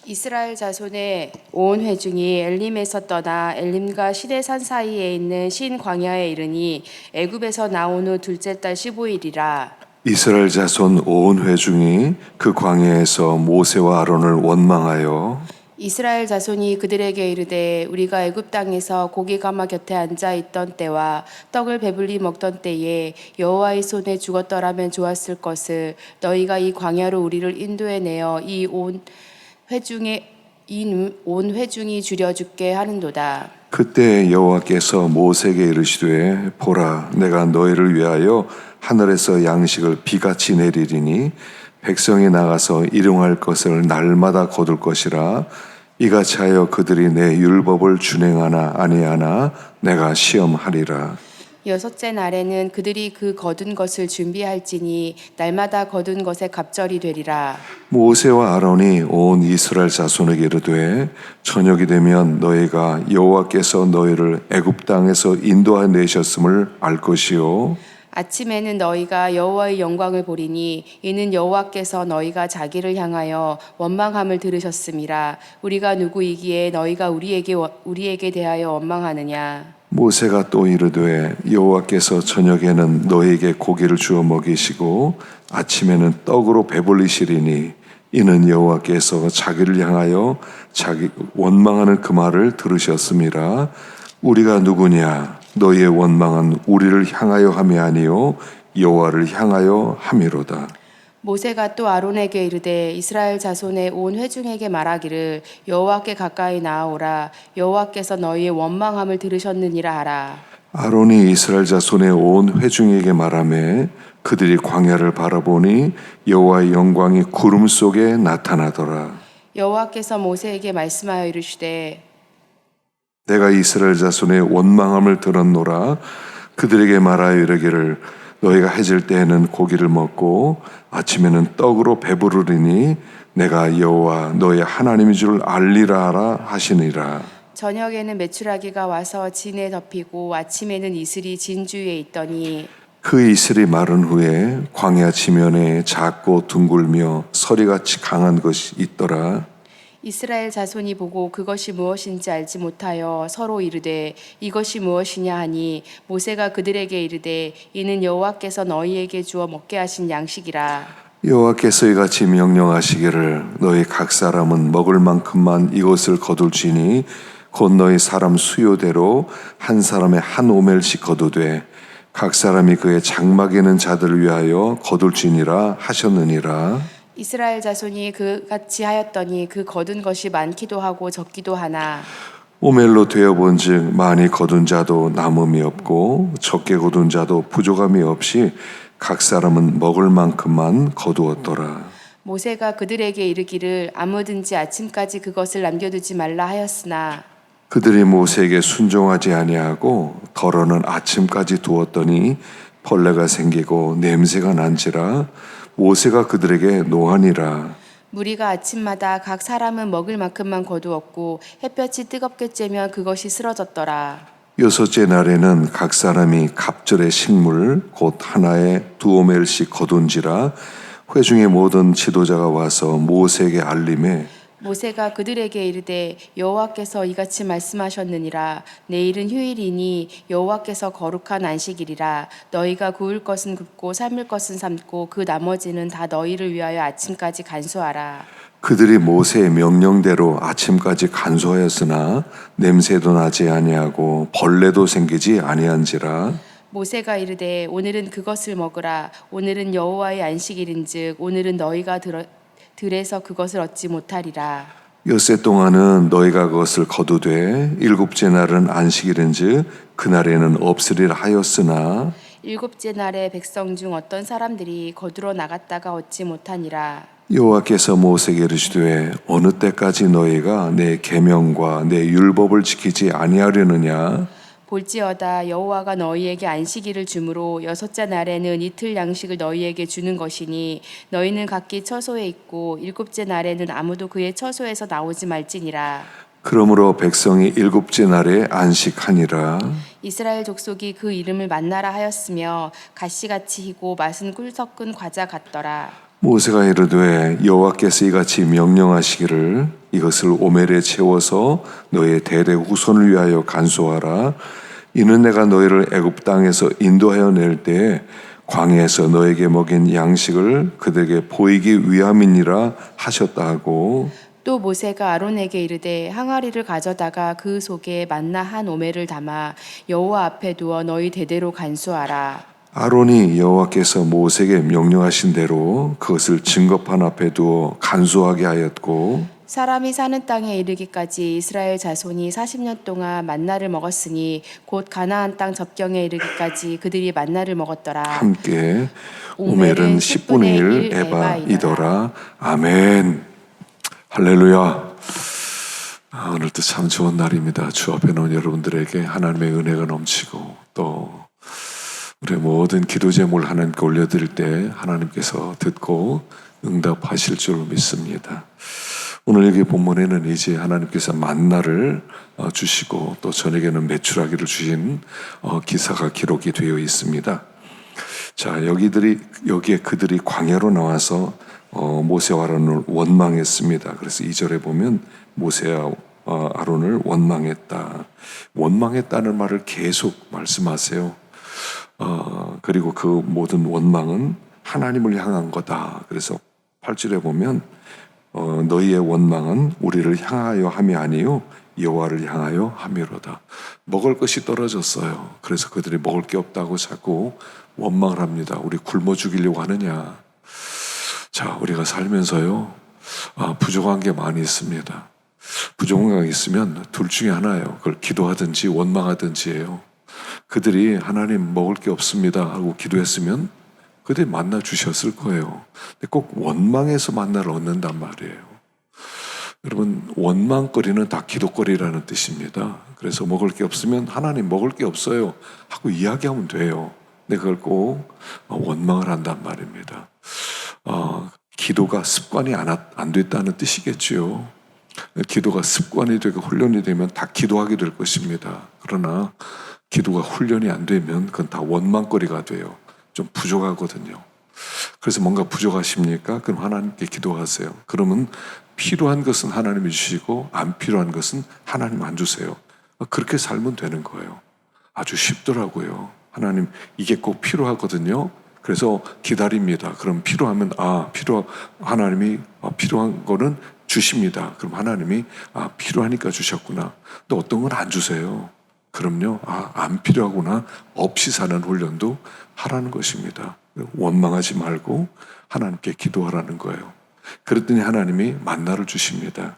이스라엘 자손의 온 회중이 엘림에서 떠나 엘림과 시내산 사이에 있는 신 광야에 이르니 애굽에서 나온 후 둘째 달 15일이라. 이스라엘 자손 온 회중이 그 광야에서 모세와 아론을 원망하여 이스라엘 자손이 그들에게 이르되 우리가 애굽 땅에서 고기 가마 곁에 앉아 있던 때와 떡을 배불리 먹던 때에 여호와의 손에 죽었더라면 좋았을 것을 너희가 이 광야로 우리를 인도해 내어 이 온 회중이 줄여 죽게 하는도다. 그때 여호와께서 모세에게 이르시되 보라 내가 너희를 위하여 하늘에서 양식을 비같이 내리리니 백성이 나가서 일용할 것을 날마다 거둘 것이라. 이같이 하여 그들이 내 율법을 준행하나 아니하나 내가 시험하리라. 여섯째 날에는 그들이 그 거둔 것을 준비할지니 날마다 거둔 것에 갑절이 되리라. 모세와 아론이 온 이스라엘 자손에게 이르되 저녁이 되면 너희가 여호와께서 너희를 애굽 땅에서 인도하 내셨음을 알 것이요 아침에는 너희가 여호와의 영광을 보리니 이는 여호와께서 너희가 자기를 향하여 원망함을 들으셨음이라. 우리가 누구이기에 너희가 우리에게 대하여 원망하느냐. 모세가 또 이르되 여호와께서 저녁에는 너희에게 고기를 주어 먹이시고 아침에는 떡으로 배불리시리니 이는 여호와께서 자기를 향하여 자기 원망하는 그 말을 들으셨음이라. 우리가 누구냐 너희의 원망은 우리를 향하여 함이 아니요 여호와를 향하여 함이로다. 모세가 또 아론에게 이르되 이스라엘 자손의 온 회중에게 말하기를 여호와께 가까이 나아오라. 여호와께서 너희의 원망함을 들으셨느니라 하라. 아론이 이스라엘 자손의 온 회중에게 말하매 그들이 광야를 바라보니 여호와의 영광이 구름 속에 나타나더라. 여호와께서 모세에게 말씀하여 이르시되 내가 이스라엘 자손의 원망함을 들었노라. 그들에게 말하여 이르기를 너희가 해질 때에는 고기를 먹고 아침에는 떡으로 배부르리니 내가 여호와 너희 하나님인 줄 알리라 하라 하시니라. 저녁에는 메추라기가 와서 진에 덮이고 아침에는 이슬이 진 주위에 있더니 그 이슬이 마른 후에 광야 지면에 작고 둥글며 서리같이 강한 것이 있더라. 이스라엘 자손이 보고 그것이 무엇인지 알지 못하여 서로 이르되 이것이 무엇이냐 하니 모세가 그들에게 이르되 이는 여호와께서 너희에게 주어 먹게 하신 양식이라. 여호와께서 이같이 명령하시기를 너희 각 사람은 먹을 만큼만 이것을 거둘지니 곧 너희 사람 수요대로 한 사람의 한 오멜씩 거두되 각 사람이 그의 장막에는 자들을 위하여 거둘지니라 하셨느니라. 이스라엘 자손이 그같이 하였더니 그 거둔 것이 많기도 하고 적기도 하나 오멜로 되어본즉 많이 거둔 자도 남음이 없고 적게 거둔 자도 부족함이 없이 각 사람은 먹을 만큼만 거두었더라. 모세가 그들에게 이르기를 아무든지 아침까지 그것을 남겨두지 말라 하였으나 그들이 모세에게 순종하지 아니하고 덜어는 아침까지 두었더니 벌레가 생기고 냄새가 난지라. 모세가 그들에게 노하니라. 무리가 아침마다 각 사람은 먹을 만큼만 거두었고 햇볕이 뜨겁게 쬐면 그것이 쓰러졌더라. 여섯째 날에는 각 사람이 갑절의 식물 곧 하나에 두 오멜씩 거둔지라. 회중의 모든 지도자가 와서 모세에게 알림해 모세가 그들에게 이르되 여호와께서 이같이 말씀하셨느니라. 내일은 휴일이니 여호와께서 거룩한 안식일이라. 너희가 구울 것은 굽고 삶을 것은 삶고 그 나머지는 다 너희를 위하여 아침까지 간수하라. 그들이 모세의 명령대로 아침까지 간수하였으나 냄새도 나지 아니하고 벌레도 생기지 아니한지라. 모세가 이르되 오늘은 그것을 먹으라. 오늘은 여호와의 안식일인즉 오늘은 너희가 들에서 그것을 얻지 못하리라. 엿새 동안은 너희가 그것을 거두되 일곱째 날은 안식일인즉 그날에는 없으리라 하였으나 일곱째 날에 백성 중 어떤 사람들이 거두러 나갔다가 얻지 못하니라. 여호와께서 모세에게 이르시되 어느 때까지 너희가 내 계명과 내 율법을 지키지 아니하려느냐. 볼지어다 여호와가 너희에게 안식일을 주므로 여섯째 날에는 이틀 양식을 너희에게 주는 것이니 너희는 각기 처소에 있고 일곱째 날에는 아무도 그의 처소에서 나오지 말지니라. 그러므로 백성이 일곱째 날에 안식하니라. 이스라엘 족속이 그 이름을 만나라 하였으며 가시같이 희고 맛은 꿀 섞은 과자 같더라. 모세가 이르되 여호와께서 이같이 명령하시기를 이것을 오멜에 채워서 너의 대대 후손을 위하여 간수하라. 이는 내가 너희를 애굽 땅에서 인도하여 낼 때에 광야에서 너에게 먹인 양식을 그들에게 보이기 위함이니라 하셨다 하고, 또 모세가 아론에게 이르되 항아리를 가져다가 그 속에 만나 한 오멜을 담아 여호와 앞에 두어 너희 대대로 간수하라. 아론이 여호와께서 모세에게 명령하신 대로 그것을 증거판 앞에 두어 간수하게 하였고, 사람이 사는 땅에 이르기까지 이스라엘 자손이 40년 동안 만나를 먹었으니 곧 가나안 땅 접경에 이르기까지 그들이 만나를 먹었더라. 함께 오멜은 오멜은 10분의 1 에바이더라. 아멘. 할렐루야. 오늘도 참 좋은 날입니다. 주 앞에 놓은 여러분들에게 하나님의 은혜가 넘치고, 또 우리의 모든 기도 제목을 하나님께 올려드릴 때 하나님께서 듣고 응답하실 줄 믿습니다. 오늘 여기 본문에는 이제 하나님께서 만나를 주시고 또 저녁에는 메추라기를 주신 기사가 기록이 되어 있습니다. 자, 여기에 그들이 광야로 나와서 모세와 아론을 원망했습니다. 그래서 2절에 보면 모세와 아론을 원망했다. 원망했다는 말을 계속 말씀하세요. 그리고 그 모든 원망은 하나님을 향한 거다. 그래서 8절에 보면 너희의 원망은 우리를 향하여 함이 아니요 여호와를 향하여 함이로다. 먹을 것이 떨어졌어요. 그래서 그들이 먹을 게 없다고 자꾸 원망을 합니다. 우리 굶어 죽이려고 하느냐. 자, 우리가 살면서요 부족한 게 많이 있습니다. 부족한 게 있으면 둘 중에 하나예요. 그걸 기도하든지 원망하든지예요. 그들이 하나님 먹을 게 없습니다 하고 기도했으면 그들이 만나 주셨을 거예요. 근데 꼭 원망해서 만나를 얻는단 말이에요. 여러분, 원망거리는 다 기도거리라는 뜻입니다. 그래서 먹을 게 없으면 하나님 먹을 게 없어요 하고 이야기하면 돼요. 근데 그걸 꼭 원망을 한단 말입니다. 기도가 습관이 안 됐다는 뜻이겠죠. 기도가 습관이 되고 훈련이 되면 다 기도하게 될 것입니다. 그러나 기도가 훈련이 안 되면 그건 다 원망거리가 돼요. 좀 부족하거든요. 그래서 뭔가 부족하십니까? 그럼 하나님께 기도하세요. 그러면 필요한 것은 하나님이 주시고 안 필요한 것은 하나님 안 주세요. 그렇게 살면 되는 거예요. 아주 쉽더라고요. 하나님 이게 꼭 필요하거든요. 그래서 기다립니다. 그럼 필요하면 하나님이 필요한 거는 주십니다. 그럼 하나님이 필요하니까 주셨구나. 또 어떤 건 안 주세요. 그럼요, 안 필요하구나. 없이 사는 훈련도 하라는 것입니다. 원망하지 말고 하나님께 기도하라는 거예요. 그랬더니 하나님이 만나를 주십니다.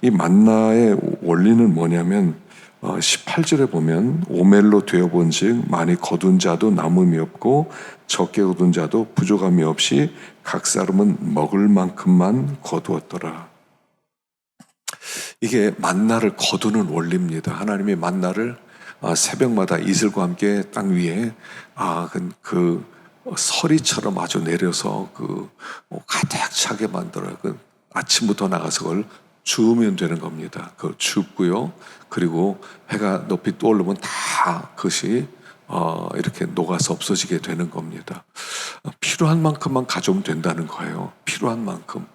이 만나의 원리는 뭐냐면 18절에 보면 오멜로 되어본 즉 많이 거둔 자도 남음이 없고 적게 거둔 자도 부족함이 없이 각 사람은 먹을 만큼만 거두었더라. 이게 만나를 거두는 원리입니다. 하나님이 만나를 새벽마다 이슬과 함께 땅 위에 그 서리처럼 아주 내려서 가득 차게 만들어요. 아침부터 나가서 그걸 주우면 되는 겁니다. 그걸 줍고요. 그리고 해가 높이 떠오르면 다 그것이 이렇게 녹아서 없어지게 되는 겁니다. 필요한 만큼만 가져오면 된다는 거예요. 필요한 만큼.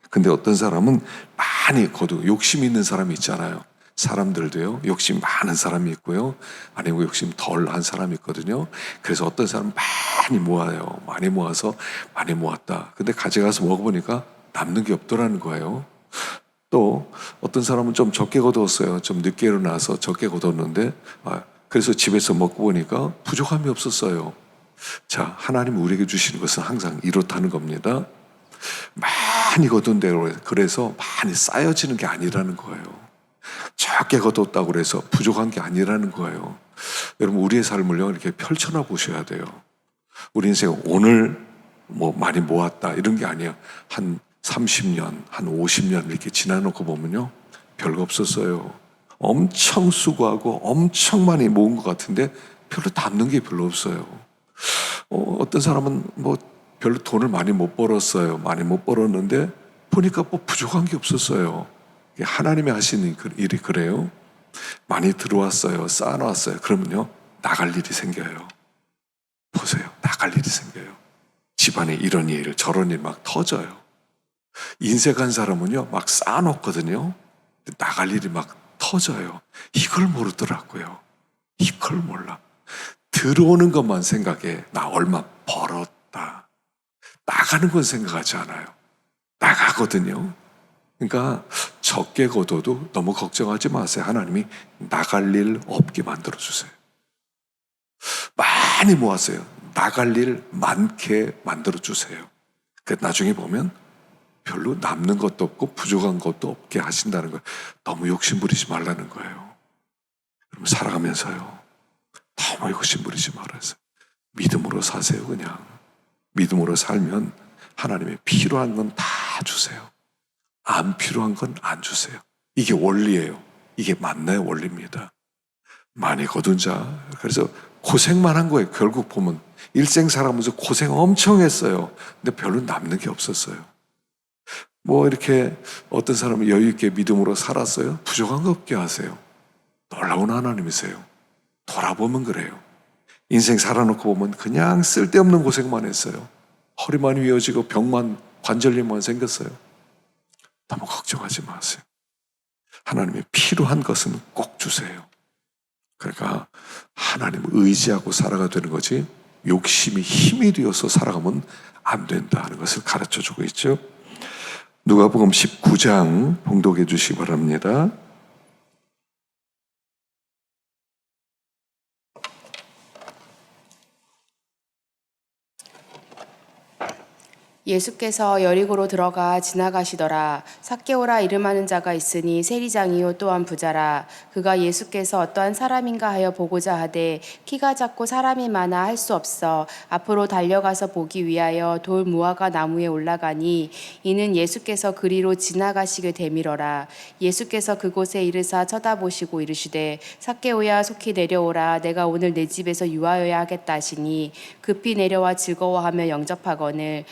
근데 어떤 사람은 많이 거두고 욕심 있는 사람이 있잖아요. 사람들도요, 욕심 많은 사람이 있고요, 아니면 욕심 덜한 사람이 있거든요. 그래서 어떤 사람은 많이 모아요. 많이 모아서 많이 모았다. 근데 가져가서 먹어보니까 남는 게 없더라는 거예요. 또 어떤 사람은 좀 적게 거두었어요. 좀 늦게 일어나서 적게 거뒀는데 그래서 집에서 먹고 보니까 부족함이 없었어요. 자, 하나님 우리에게 주시는 것은 항상 이렇다는 겁니다. 많이 거둔 대로 그래서 많이 쌓여지는 게 아니라는 거예요. 적게 거뒀다고 그래서 부족한 게 아니라는 거예요. 여러분, 우리의 삶을요 이렇게 펼쳐나 보셔야 돼요. 우리 인생 오늘 많이 모았다 이런 게 아니야. 한 30년, 한 50년 이렇게 지나놓고 보면요 별거 없었어요. 엄청 수고하고 엄청 많이 모은 것 같은데 별로 남는 게 별로 없어요. 어떤 사람은 별로 돈을 많이 못 벌었어요. 많이 못 벌었는데 보니까 부족한 게 없었어요. 하나님이 하시는 일이 그래요. 많이 들어왔어요. 쌓아놨어요. 그러면요 나갈 일이 생겨요. 보세요. 나갈 일이 생겨요. 집안에 이런 일 저런 일 막 터져요. 인색한 사람은요 막 쌓아놓거든요. 나갈 일이 막 터져요. 이걸 모르더라고요. 이걸 몰라. 들어오는 것만 생각해. 나 얼마 벌었다. 나가는 건 생각하지 않아요. 나가거든요. 그러니까 적게 거둬도 너무 걱정하지 마세요. 하나님이 나갈 일 없게 만들어 주세요. 많이 모았어요. 나갈 일 많게 만들어 주세요. 나중에 보면 별로 남는 것도 없고 부족한 것도 없게 하신다는 거예요. 너무 욕심 부리지 말라는 거예요. 여러분 살아가면서요. 너무 욕심 부리지 말아서 믿음으로 사세요. 그냥 믿음으로 살면 하나님의 필요한 건 다 주세요. 안 필요한 건 안 주세요. 이게 원리예요. 이게 만나의 원리입니다. 많이 거둔 자. 그래서 고생만 한 거예요. 결국 보면 일생 살아가면서 고생 엄청 했어요. 근데 별로 남는 게 없었어요. 뭐 이렇게 어떤 사람은 여유 있게 믿음으로 살았어요. 부족한 거 없게 하세요. 놀라운 하나님이세요. 돌아보면 그래요. 인생 살아놓고 보면 그냥 쓸데없는 고생만 했어요. 허리만 휘어지고 병만 관절염만 생겼어요. 너무 걱정하지 마세요. 하나님의 필요한 것은 꼭 주세요. 그러니까 하나님을 의지하고 살아가야 되는 거지 욕심이 힘이 되어서 살아가면 안 된다 하는 것을 가르쳐주고 있죠. 누가복음 19장 봉독해 주시기 바랍니다. 예수께서 여리고로 들어가 지나가시더라. 삭개오라 이름하는 자가 있으니 세리장이요 또한 부자라. 그가 예수께서 어떠한 사람인가 하여 보고자 하되 키가 작고 사람이 많아 할 수 없어 앞으로 달려가서 보기 위하여 돌 무화과 나무에 올라가니 이는 예수께서 그리로 지나가시게 되밀어라. 예수께서 그곳에 이르사 쳐다보시고 이르시되 삭개오야 속히 내려오라. 내가 오늘 내 집에서 유하여야 하겠다 하시니 급히 내려와 즐거워하며 영접하거늘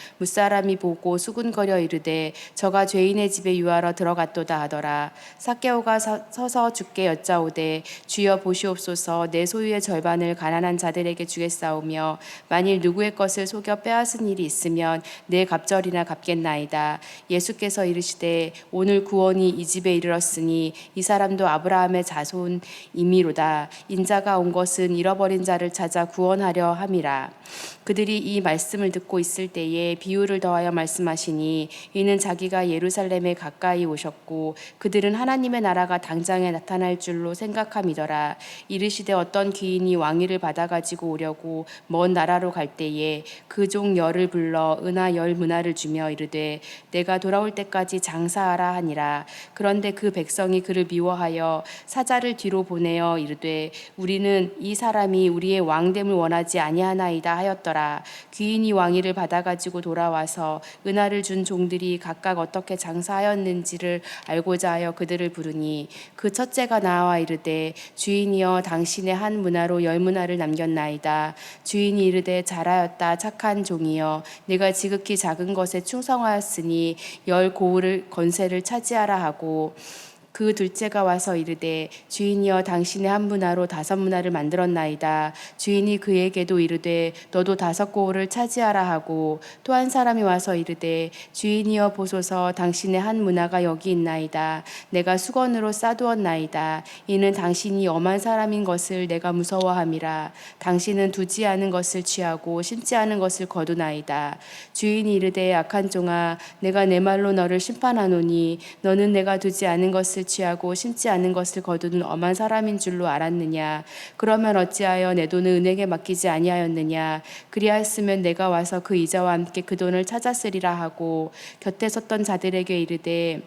사람이 보고 수군거려 이르되 저가 죄인의 집에 유하러 들어갔도다 하더라. 삭개오가 서서 주께 여짜오되 주여 보시옵소서 내 소유의 절반을 가난한 자들에게 주겠사오며 만일 누구의 것을 속여 빼앗은 일이 있으면 내 갑절이나 갚겠나이다. 예수께서 이르시되 오늘 구원이 이 집에 이르렀으니 이 사람도 아브라함의 자손이미로다. 인자가 온 것은 잃어버린 자를 찾아 구원하려 함이라. 그들이 이 말씀을 듣고 있을 때에 비유를 더하여 말씀하시니 이는 자기가 예루살렘에 가까이 오셨고 그들은 하나님의 나라가 당장에 나타날 줄로 생각함이더라. 이르시되 어떤 귀인이 왕위를 받아가지고 오려고 먼 나라로 갈 때에 그 종 열을 불러 은하 10문화를 주며 이르되 내가 돌아올 때까지 장사하라 하니라. 그런데 그 백성이 그를 미워하여 사자를 뒤로 보내어 이르되 우리는 이 사람이 우리의 왕됨을 원하지 아니하나이다 하였더라. 귀인이 왕위를 받아가지고 돌아와서 은하를 준 종들이 각각 어떻게 장사하였는지를 알고자 하여 그들을 부르니 그 첫째가 나와 이르되 주인이여 당신의 한 문화로 10문화를 남겼나이다. 주인이 이르되 잘하였다 착한 종이여 내가 지극히 작은 것에 충성하였으니 10 고을을 건세를 차지하라 하고 그 둘째가 와서 이르되 주인이여 당신의 한 문화로 5문화를 만들었나이다. 주인이 그에게도 이르되 너도 5 고을을 차지하라 하고 또 한 사람이 와서 이르되 주인이여 보소서 당신의 한 문화가 여기 있나이다. 내가 수건으로 싸두었나이다. 이는 당신이 엄한 사람인 것을 내가 무서워함이라. 당신은 두지 않은 것을 취하고 심지 않은 것을 거두나이다. 주인이 이르되 악한 종아 내가 내 말로 너를 심판하노니 너는 내가 두지 않은 것을 취하고 심지 않은 것을 거두는 엄한 사람인 줄로 알았느냐. 그러면 어찌하여 내 돈을 은행에 맡기지 아니하였느냐. 그리하였으면 내가 와서 그 이자와 함께 그 돈을 찾았으리라 하고 곁에 섰던 자들에게 이르되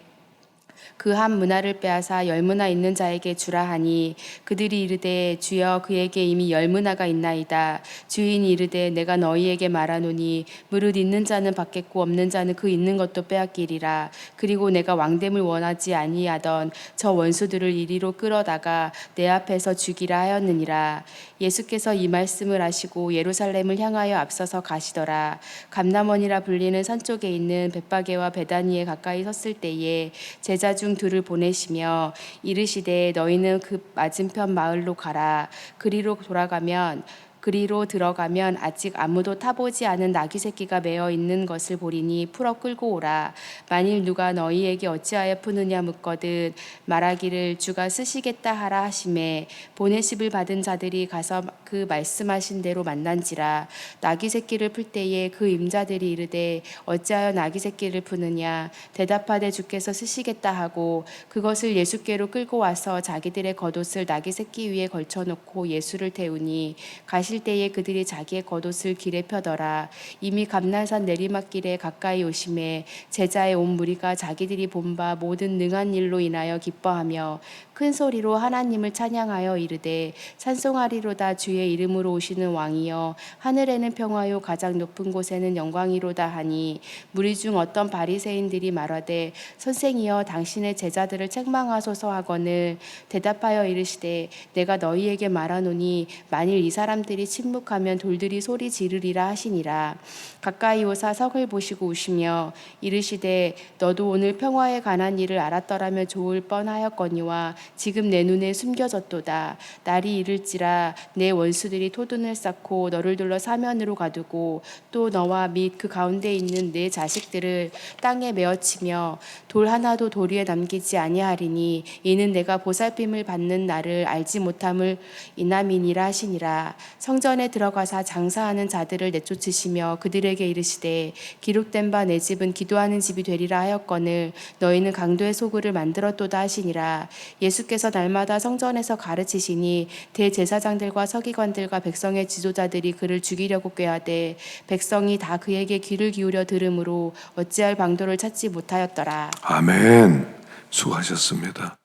그 한 문화를 빼앗아 10문화 있는 자에게 주라 하니 그들이 이르되 주여 그에게 이미 10문화가 있나이다. 주인이 이르되 내가 너희에게 말하노니 무릇 있는 자는 받겠고 없는 자는 그 있는 것도 빼앗기리라. 그리고 내가 왕됨을 원하지 아니하던 저 원수들을 이리로 끌어다가 내 앞에서 죽이라 하였느니라. 예수께서 이 말씀을 하시고 예루살렘을 향하여 앞서서 가시더라. 감람원이라 불리는 산 쪽에 있는 벳바게와 베다니에 가까이 섰을 때에 제자 중 둘을 보내시며 이르시되 너희는 그 맞은편 마을로 가라. 그리로 돌아가면 그리로 들어가면 아직 아무도 타보지 않은 나귀 새끼가 매어 있는 것을 보리니 풀어 끌고 오라. 만일 누가 너희에게 어찌하여 푸느냐 묻거든 말하기를 주가 쓰시겠다 하라 하시매 보내십을 받은 자들이 가서 그 말씀하신 대로 만난지라. 나귀 새끼를 풀 때에 그 임자들이 이르되 어찌하여 나귀 새끼를 푸느냐 대답하되 주께서 쓰시겠다 하고 그것을 예수께로 끌고 와서 자기들의 겉옷을 나귀 새끼 위에 걸쳐놓고 예수를 태우니 가실 때에 그들이 자기의 겉옷을 길에 펴더라. 이미 감날산 내리막길에 가까이 오심에 제자의 온 무리가 자기들이 본 바 모든 능한 일로 인하여 기뻐하며 큰 소리로 하나님을 찬양하여 이르되 찬송하리로다 주의 이름으로 오시는 왕이여 하늘에는 평화요 가장 높은 곳에는 영광이로다 하니 무리 중 어떤 바리새인들이 말하되 선생이여 당신의 제자들을 책망하소서 하거늘 대답하여 이르시되 내가 너희에게 말하노니 만일 이 사람들이 침묵하면 돌들이 소리 지르리라 하시니라. 가까이 오사 석을 보시고 우시며 이르시되 너도 오늘 평화에 관한 일을 알았더라면 좋을 뻔하였거니와 지금 내 눈에 숨겨졌도다. 날이 이를지라 내 원수들이 토둔을 쌓고 너를 둘러 사면으로 가두고 또 너와 및 그 가운데 있는 내 자식들을 땅에 메어치며 돌 하나도 돌 위에 남기지 아니하리니 이는 내가 보살핌을 받는 나를 알지 못함을 인함이니라 하시니라. 성전에 들어가사 장사하는 자들을 내쫓으시며 그들에게 이르시되 기록된 바 내 집은 기도하는 집이 되리라 하였거늘 너희는 강도의 소굴을 만들었도다 하시니라. 예수께서 날마다 성전에서 가르치시니 대제사장들과 서기관들과 백성의 지도자들이 그를 죽이려고 꾀하되 백성이 다 그에게 귀를 기울여 들으므로 어찌할 방도를 찾지 못하였더라. 아멘. 수고하셨습니다.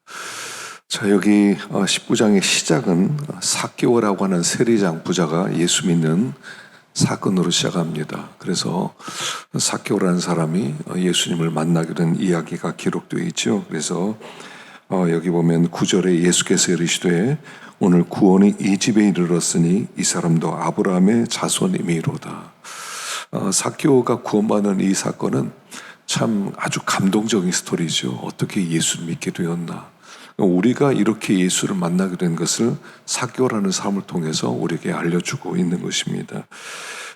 자, 여기 19장의 시작은 삭개오라고 하는 세리장 부자가 예수 믿는 사건으로 시작합니다. 그래서 삭개오라는 사람이 예수님을 만나게 된 이야기가 기록되어 있죠. 그래서 여기 보면 9절에 예수께서 이르시되 오늘 구원이 이 집에 이르렀으니 이 사람도 아브라함의 자손이미로다. 삭개오가 구원받는 이 사건은 참 아주 감동적인 스토리죠. 어떻게 예수를 믿게 되었나. 우리가 이렇게 예수를 만나게 된 것을 삭개오라는 사람을 통해서 우리에게 알려주고 있는 것입니다.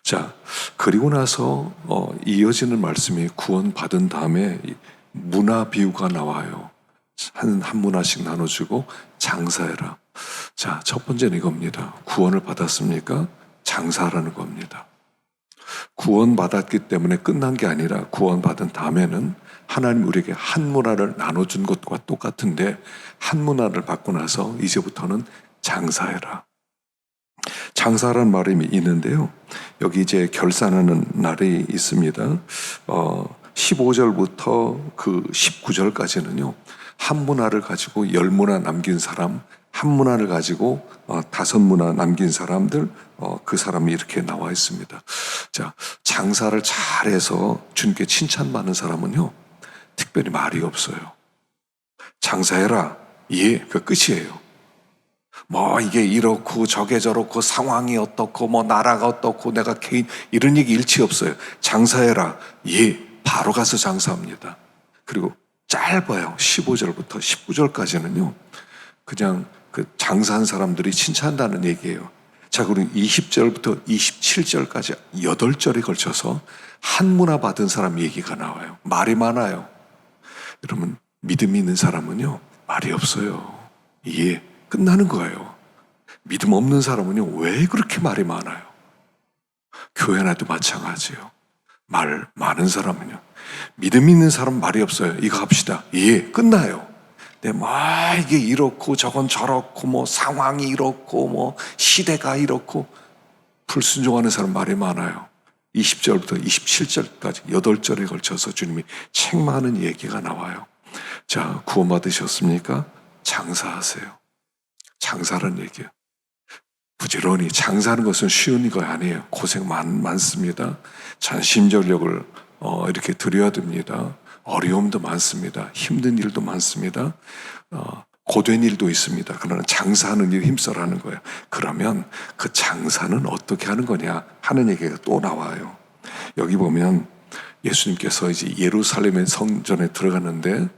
자, 그리고 나서 이어지는 말씀이 구원받은 다음에 문화 비유가 나와요. 한 문화씩 나눠주고 장사해라. 자, 첫 번째는 이겁니다. 구원을 받았습니까? 장사하라는 겁니다. 구원받았기 때문에 끝난 게 아니라 구원받은 다음에는 하나님 우리에게 한 문화를 나눠준 것과 똑같은데 한 문화를 받고 나서 이제부터는 장사해라. 장사라는 말이 있는데요. 여기 이제 결산하는 날이 있습니다. 15절부터 그 19절까지는요. 한 문화를 가지고 10문화 남긴 사람, 한 문화를 가지고 5문화 남긴 사람들, 그 사람이 이렇게 나와 있습니다. 자, 장사를 잘해서 주님께 칭찬받는 사람은요, 특별히 말이 없어요. 장사해라. 예, 그 끝이에요. 뭐 이게 이렇고 저게 저렇고 상황이 어떻고 뭐 나라가 어떻고 내가 개인 이런 얘기 일치 없어요. 장사해라. 예, 바로 가서 장사합니다. 그리고 짧아요. 15절부터 19절까지는요. 그냥 그 장사한 사람들이 칭찬한다는 얘기예요. 자, 그리고 20절부터 27절까지 8절에 걸쳐서 한 문화 받은 사람 얘기가 나와요. 말이 많아요. 여러분, 믿음이 있는 사람은요, 말이 없어요. 예, 끝나는 거예요. 믿음 없는 사람은요, 왜 그렇게 말이 많아요? 교회 안에도 마찬가지예요. 말 많은 사람은요, 믿음 있는 사람 말이 없어요. 이거 합시다. 예, 끝나요. 근데 이게 이렇고 저건 저렇고 뭐 상황이 이렇고 뭐 시대가 이렇고 불순종하는 사람 말이 많아요. 20절부터 27절까지 8절에 걸쳐서 주님이 책망하는 얘기가 나와요. 자, 구원받으셨습니까? 장사하세요. 장사라는 얘기예요. 부지런히 장사하는 것은 쉬운 거 아니에요. 고생 많습니다. 전심전력을 이렇게 드려야 됩니다. 어려움도 많습니다. 힘든 일도 많습니다. 고된 일도 있습니다. 그러나 장사하는 일에 힘써라는 거예요. 그러면 그 장사는 어떻게 하는 거냐 하는 얘기가 또 나와요. 여기 보면 예수님께서 이제 예루살렘의 성전에 들어갔는데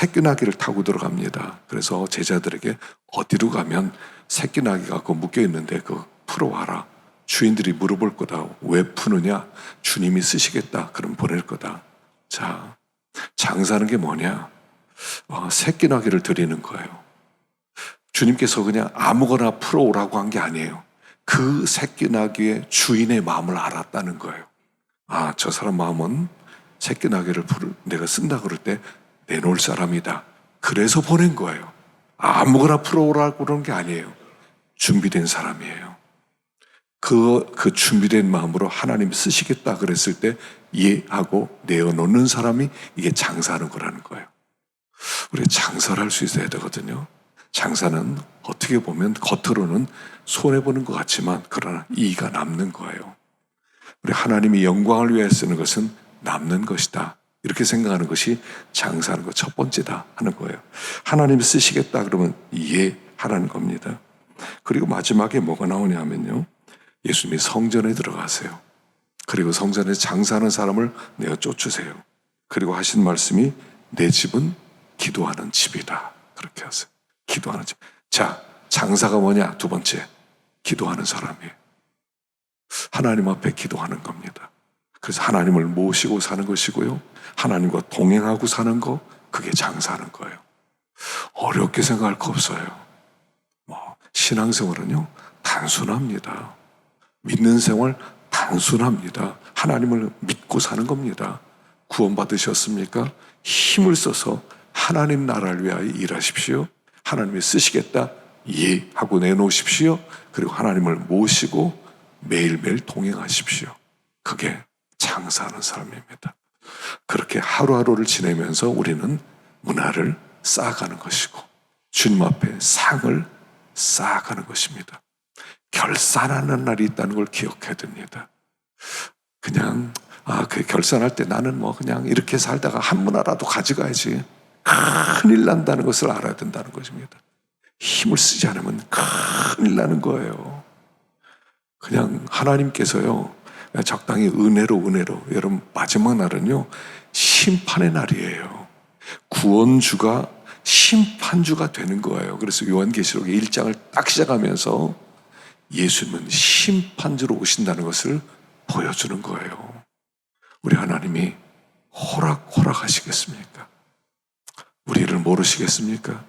새끼나귀를 타고 들어갑니다. 그래서 제자들에게 어디로 가면 새끼나귀가 그 묶여 있는데 그거 풀어와라. 주인들이 물어볼 거다. 왜 푸느냐? 주님이 쓰시겠다. 그럼 보낼 거다. 자, 장사하는 게 뭐냐? 새끼나귀를 드리는 거예요. 주님께서 그냥 아무거나 풀어오라고 한 게 아니에요. 그 새끼나귀의 주인의 마음을 알았다는 거예요. 저 사람 마음은 새끼나귀를 내가 쓴다 그럴 때 내놓을 사람이다. 그래서 보낸 거예요. 아무거나 풀어오라고 그런 게 아니에요. 준비된 사람이에요. 그 준비된 마음으로 하나님 쓰시겠다 그랬을 때 이해하고 내어놓는 사람이 이게 장사하는 거라는 거예요. 우리 장사를 할 수 있어야 되거든요. 장사는 어떻게 보면 겉으로는 손해보는 것 같지만 그러나 이익이 남는 거예요. 우리 하나님이 영광을 위해 쓰는 것은 남는 것이다. 이렇게 생각하는 것이 장사하는 것 첫 번째다 하는 거예요. 하나님이 쓰시겠다 그러면 이해하라는 겁니다. 그리고 마지막에 뭐가 나오냐면요. 예수님이 성전에 들어가세요. 그리고 성전에 장사하는 사람을 내어 쫓으세요. 그리고 하신 말씀이 내 집은 기도하는 집이다. 그렇게 하세요. 기도하는 집. 자, 장사가 뭐냐? 두 번째, 기도하는 사람이에요. 하나님 앞에 기도하는 겁니다. 그래서 하나님을 모시고 사는 것이고요. 하나님과 동행하고 사는 거, 그게 장사하는 거예요. 어렵게 생각할 거 없어요. 신앙생활은요, 단순합니다. 믿는 생활 단순합니다. 하나님을 믿고 사는 겁니다. 구원받으셨습니까? 힘을 써서 하나님 나라를 위하여 일하십시오. 하나님이 쓰시겠다. 예 하고 내놓으십시오. 그리고 하나님을 모시고 매일매일 동행하십시오. 그게 장사하는 사람입니다. 그렇게 하루하루를 지내면서 우리는 문화를 쌓아가는 것이고 주님 앞에 상을 쌓아가는 것입니다. 결산하는 날이 있다는 걸 기억해야 됩니다. 그냥 그 결산할 때 나는 그냥 이렇게 살다가 한 문화라도 가져가야지 큰일 난다는 것을 알아야 된다는 것입니다. 힘을 쓰지 않으면 큰일 나는 거예요. 그냥 하나님께서요 적당히 은혜로 여러분 마지막 날은요 심판의 날이에요. 구원주가 심판주가 되는 거예요. 그래서 요한계시록의 1장을 딱 시작하면서 예수님은 심판주로 오신다는 것을 보여주는 거예요. 우리 하나님이 허락하시겠습니까? 우리를 모르시겠습니까?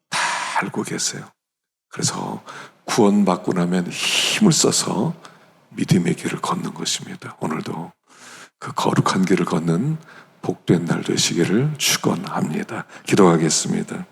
다 알고 계세요. 그래서 구원받고 나면 힘을 써서 믿음의 길을 걷는 것입니다. 오늘도 그 거룩한 길을 걷는 복된 날 되시기를 축원합니다. 기도하겠습니다.